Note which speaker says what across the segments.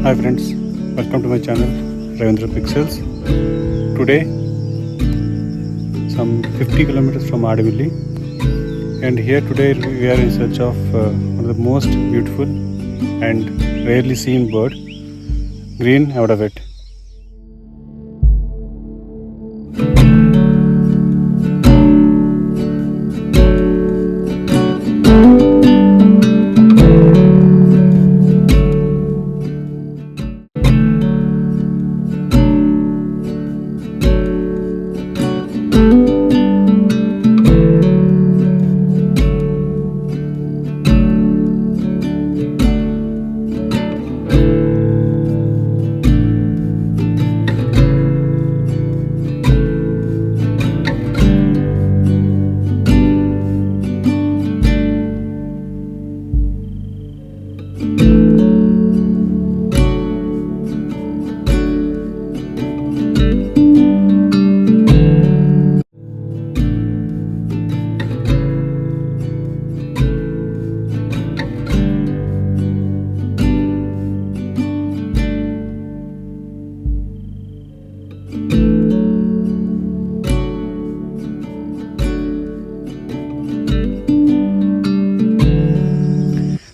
Speaker 1: Hi friends, welcome to my channel Retuned Pixels. Today, some 50 kilometers from Adavilli, and here today we are in search of one of the most beautiful and rarely seen bird, Green Avadavat.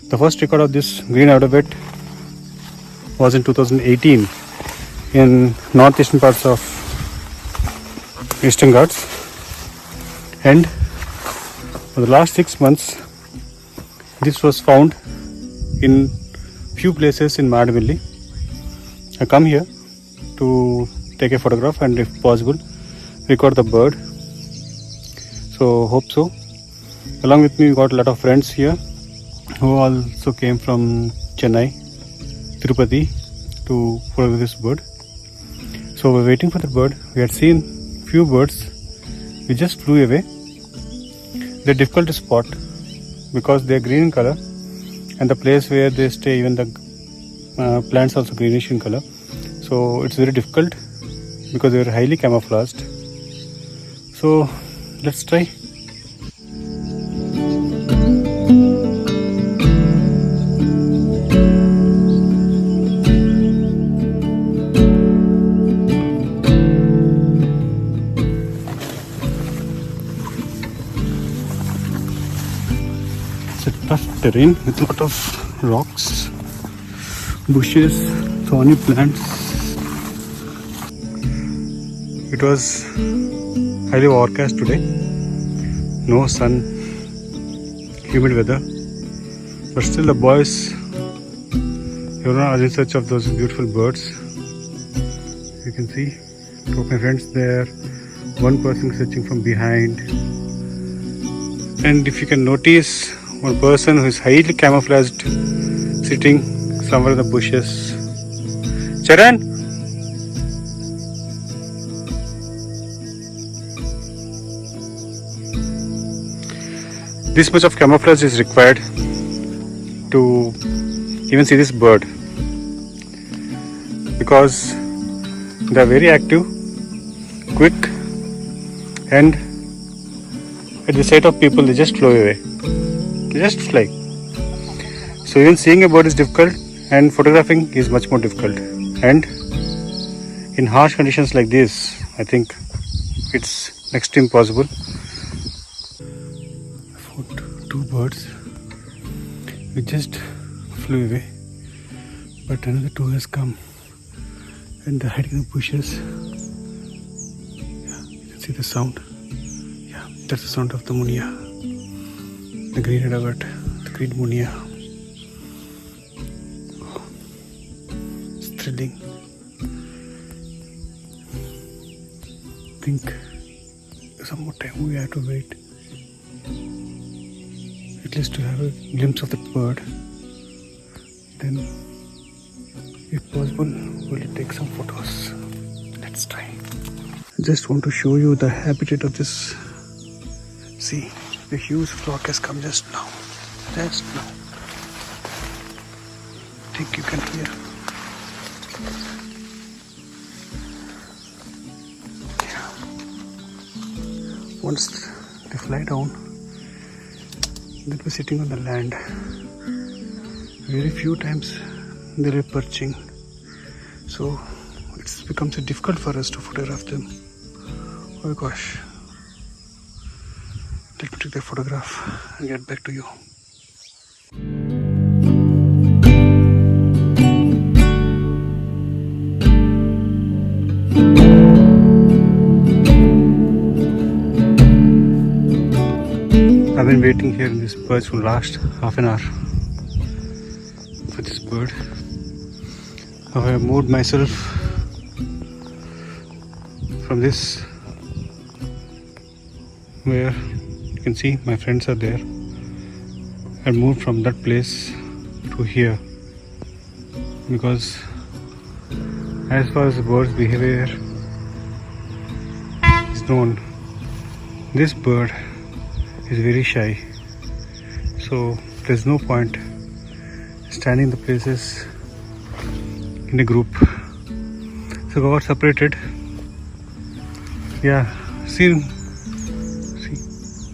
Speaker 1: The first record of this Green Avadavat was in 2018 in northeastern parts of Eastern Ghats, and for the last 6 months this was found in few places in Adavilli. I come here to take a photograph and if possible record the bird. So hope so. Along with me we got a lot of friends here who also came from Chennai, Tirupathi to photograph this bird. So we're waiting for the bird. We had seen few birds which just flew away. They're difficult to spot because they're green in color, and the place where they stay, even the plants also greenish in color. So it's very difficult because they're highly camouflaged. So let's try. Tough terrain with a lot of rocks, bushes, thorny plants. It was highly overcast today, no sun, humid weather, but still the boys, everyone are in search of those beautiful birds. You can see two of my friends there, one person searching from behind, and if you can notice one person who is highly camouflaged sitting somewhere in the bushes. Charan! This much of camouflage is required to even see this bird, because they are very active, quick, and at the sight of people they just fly away. Just fly. So even seeing a bird is difficult and photographing is much more difficult, and in harsh conditions like this I think it's next to impossible. I found two birds which just flew away, but another two has come and they're hiding in the bushes. Yeah, you can see the sound. Yeah, that's the sound of the mania. The Green Avadavat, the green mania. Oh, it's thrilling. I think some more time we have to wait, at least to have a glimpse of the bird. Then, if possible, we'll take some photos. Let's try. I just want to show you the habitat of this. See. The huge flock has come just now. Just now. I think you can hear. Yeah. Once they fly down, they'll be sitting on the land. Very few times they'll be perching So it becomes difficult for us to photograph them. Oh gosh. Let me take the photograph and get back to you. I've been waiting here in this perch for last half an hour for this bird. Now I have moved myself from this where you can see my friends are there. I moved from that place to here because as far as the bird's behavior is known, this bird is very shy, so there's no point standing the places in a group. So got separated. Yeah, see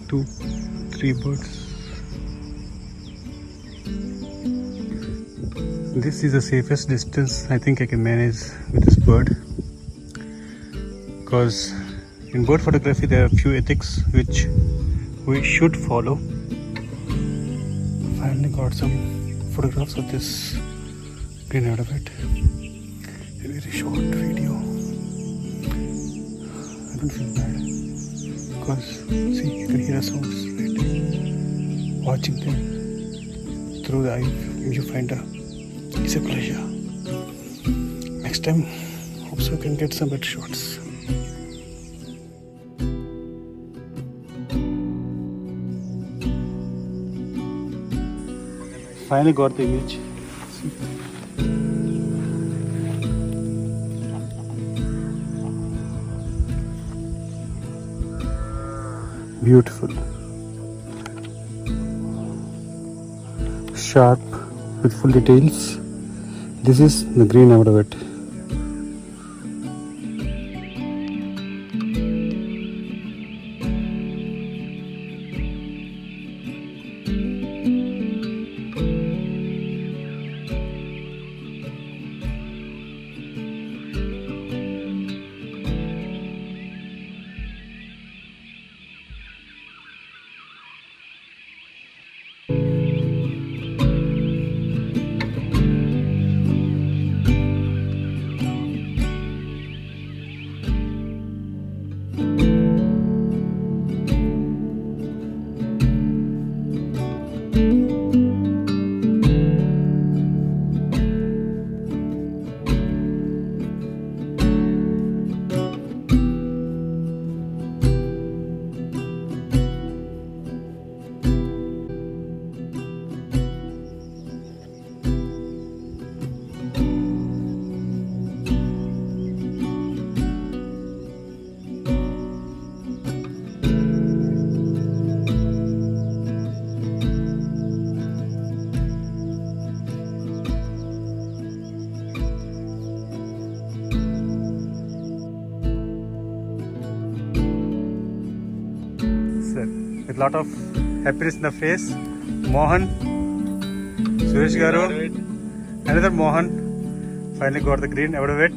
Speaker 1: 2, 3 birds. This is the safest distance I think I can manage with this bird, because in bird photography there are a few ethics which we should follow. Finally got some photographs of this Green Avadavat. A very short video. I don't feel bad because see, you can hear the sounds, right? Watching them through the eye viewfinder is a pleasure. Next time, hope so you can get some better shots. Finally got the image. See. Beautiful. Sharp with full details. This is the Green Avadavat. With lot of happiness in the face, Mohan, Suresh Garu, another Mohan, finally got the Green Avadavat.